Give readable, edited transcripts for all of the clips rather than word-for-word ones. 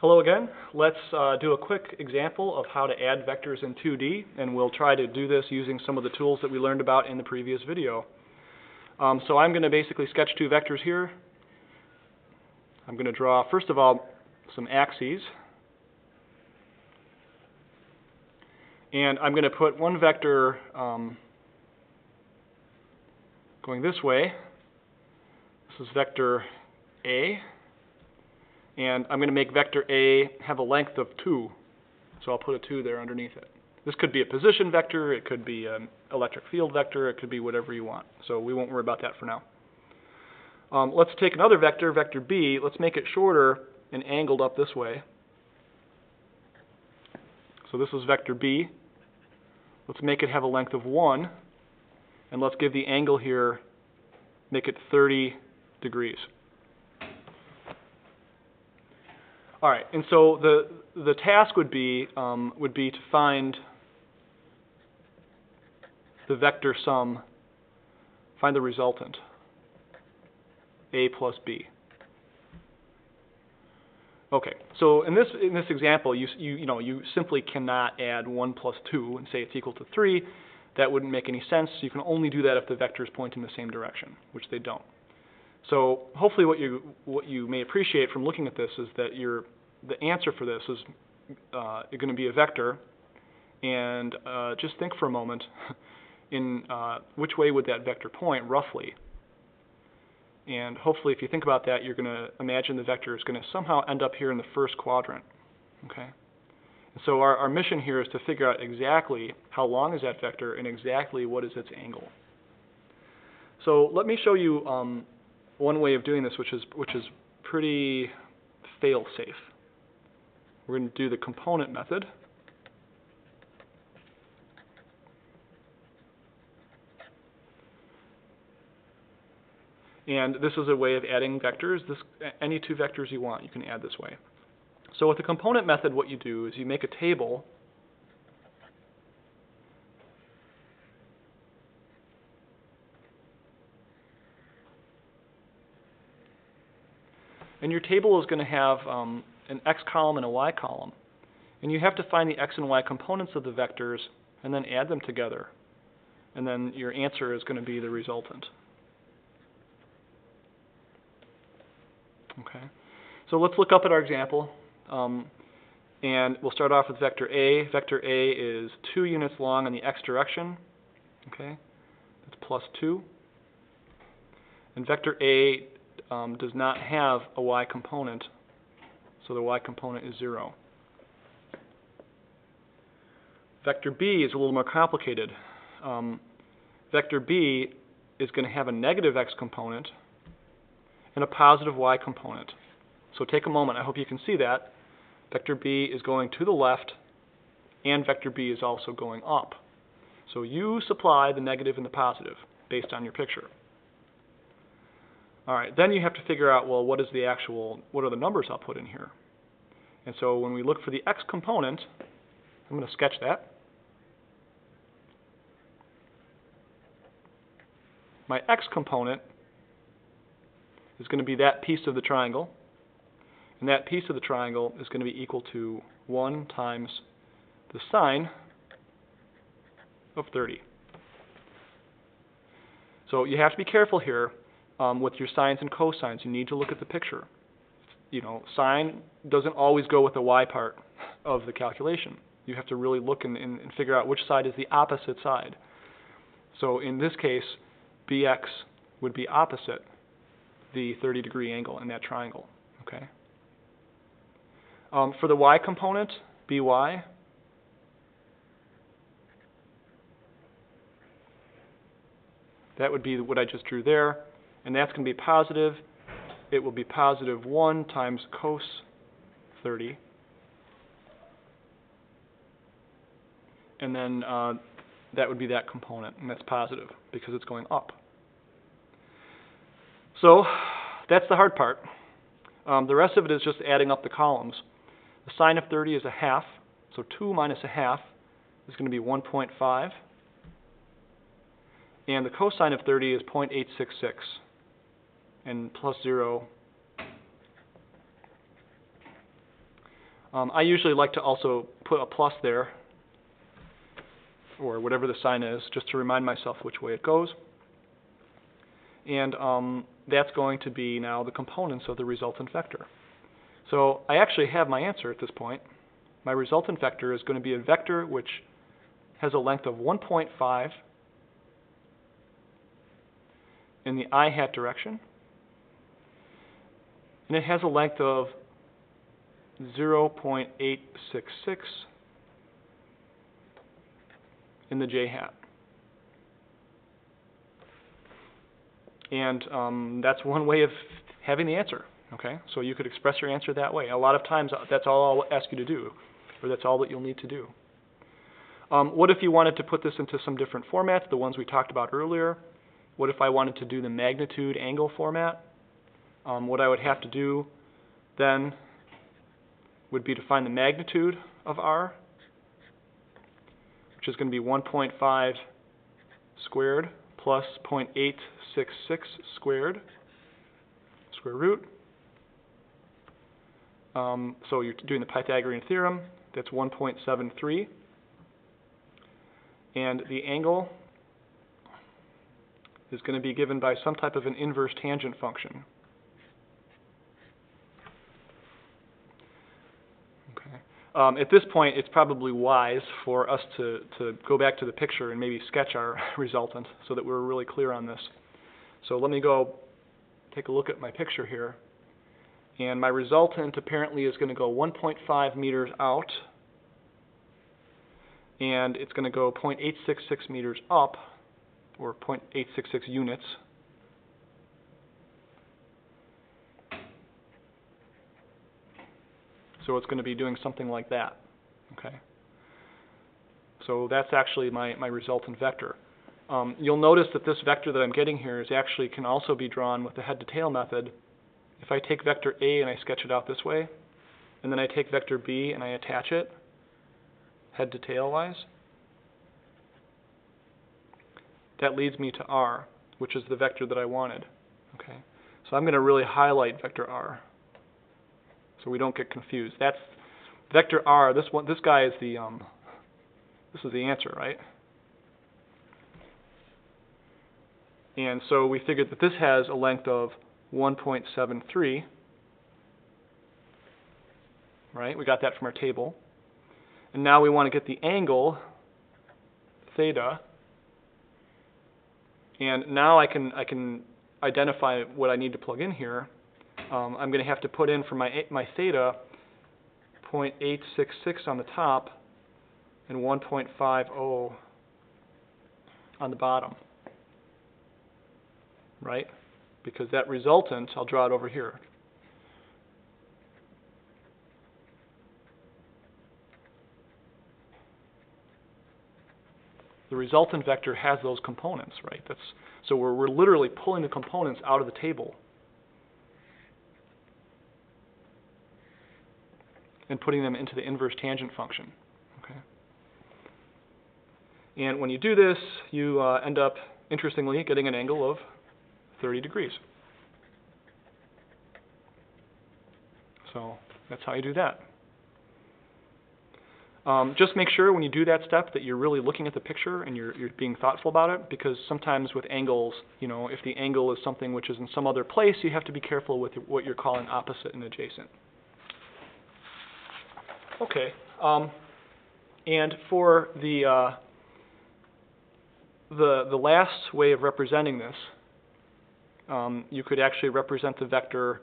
Hello again. Let's do a quick example of how to add vectors in 2D, and we'll try to do this using some of the tools that we learned about in the previous video. So I'm going to basically sketch two vectors here. I'm going to draw, first of all, some axes. And I'm going to put one vector going this way. This is vector A. And I'm going to make vector A have a length of 2. So I'll put a 2 there underneath it. This could be a position vector, it could be an electric field vector, it could be whatever you want. So we won't worry about that for now. Let's take another vector, vector B. Let's make it shorter and angled up this way. So this is vector B. Let's make it have a length of 1. And let's give the angle here, make it 30 degrees. All right, and so the task would be to find the vector sum, find the resultant, A plus B. Okay, so in this example, you simply cannot add 1 plus 2 and say it's equal to 3. That wouldn't make any sense. You can only do that if the vectors point in the same direction, which they don't. So hopefully what you may appreciate from looking at this is that the answer for this is going to be a vector, and just think for a moment in which way would that vector point roughly. And hopefully if you think about that, you're going to imagine the vector is going to somehow end up here in the first quadrant. Okay? And so our mission here is to figure out exactly how long is that vector and exactly what is its angle. So let me show you one way of doing this, which is pretty fail-safe. We're going to do the component method. And this is a way of adding vectors. Any two vectors you want, you can add this way. So with the component method, what you do is you make a table. And your table is going to have an x column and a y column. And you have to find the x and y components of the vectors and then add them together. And then your answer is going to be the resultant. Okay. So let's look up at our example. And we'll start off with vector A. Vector A is 2 units long in the x direction. Okay. That's plus 2. And vector A does not have a y component, so the y component is 0. Vector B is a little more complicated. Vector B is going to have a negative x component and a positive y component. So take a moment, I hope you can see that. Vector B is going to the left, and vector B is also going up. So you supply the negative and the positive based on your picture. All right, then you have to figure out, well, what are the numbers I'll put in here? And so when we look for the x component, I'm going to sketch that. My x component is going to be that piece of the triangle, and that piece of the triangle is going to be equal to 1 times the sine of 30. So you have to be careful here. With your sines and cosines, you need to look at the picture. Sine doesn't always go with the y part of the calculation. You have to really look and figure out which side is the opposite side. So in this case, bx would be opposite the 30-degree angle in that triangle. Okay. For the y component, by, that would be what I just drew there. And that's going to be positive. It will be positive 1 times cos 30. And then that would be that component, and that's positive because it's going up. So that's the hard part. The rest of it is just adding up the columns. The sine of 30 is a half, so 2 minus a half is going to be 1.5. And the cosine of 30 is 0.866. And plus 0 I usually like to also put a plus there, or whatever the sign is, just to remind myself which way it goes. And that's going to be now the components of the resultant vector. So I actually have my answer at this point. My resultant vector is going to be a vector which has a length of 1.5 in the I hat direction, and it has a length of 0.866 in the j hat. And that's one way of having the answer. Okay, so you could express your answer that way. A lot of times that's all I'll ask you to do, or that's all that you'll need to do. What if you wanted to put this into some different formats, the ones we talked about earlier? What if I wanted to do the magnitude angle format? What I would have to do then would be to find the magnitude of r, which is going to be 1.5 squared plus 0.866 squared, square root. So you're doing the Pythagorean theorem, that's 1.73. And the angle is going to be given by some type of an inverse tangent function. Okay. At this point, it's probably wise for us to go back to the picture and maybe sketch our resultant so that we're really clear on this. So let me go take a look at my picture here. And my resultant apparently is going to go 1.5 meters out, and it's going to go 0.866 meters up, or 0.866 units. So it's going to be doing something like that. Okay. So that's actually my resultant vector. You'll notice that this vector that I'm getting here is actually can also be drawn with the head to tail method. If I take vector A and I sketch it out this way, and then I take vector B and I attach it head to tail wise, that leads me to R, which is the vector that I wanted. Okay. So I'm going to really highlight vector R so we don't get confused. That's vector R. This guy is the this is the answer, right? And so we figured that this has a length of 1.73, right? We got that from our table. And now we want to get the angle, theta. And now I can identify what I need to plug in here. I'm going to have to put in for my theta 0.866 on the top and 1.50 on the bottom, right? Because that resultant, I'll draw it over here. The resultant vector has those components, right? So we're literally pulling the components out of the table and putting them into the inverse tangent function. Okay. And when you do this, you end up, interestingly, getting an angle of 30 degrees. So that's how you do that. Just make sure when you do that step that you're really looking at the picture and you're being thoughtful about it, because sometimes with angles, if the angle is something which is in some other place, you have to be careful with what you're calling opposite and adjacent. Okay. And for the last way of representing this, you could actually represent the vector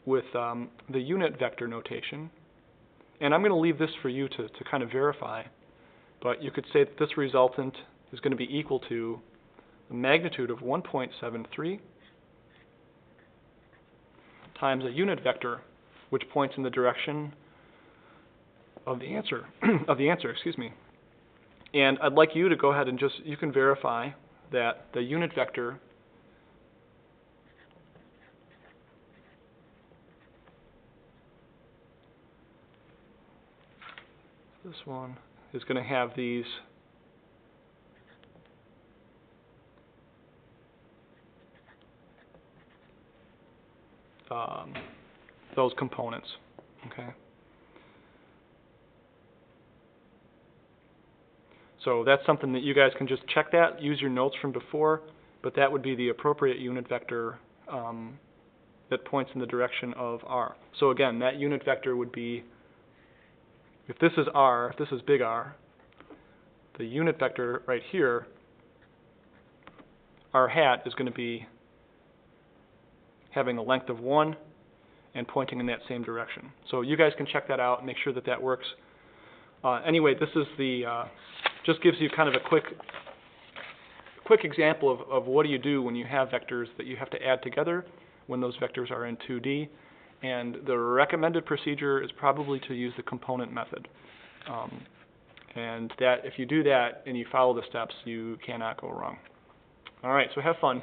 with the unit vector notation. And I'm going to leave this for you to kind of verify. But you could say that this resultant is going to be equal to the magnitude of 1.73 times a unit vector, which points in the direction of the answer, excuse me. And I'd like you to go ahead and you can verify that the unit vector this one is going to have these those components. Okay. So that's something that you guys can just check that, use your notes from before, but that would be the appropriate unit vector that points in the direction of r. So again, that unit vector would be, if this is r, if this is big R, the unit vector right here, r hat, is going to be having a length of 1 and pointing in that same direction. So you guys can check that out and make sure that that works. Anyway, this is the, just gives you kind of a quick example of what do you do when you have vectors that you have to add together when those vectors are in 2D. And the recommended procedure is probably to use the component method. And that if you do that and you follow the steps, you cannot go wrong. All right, so have fun.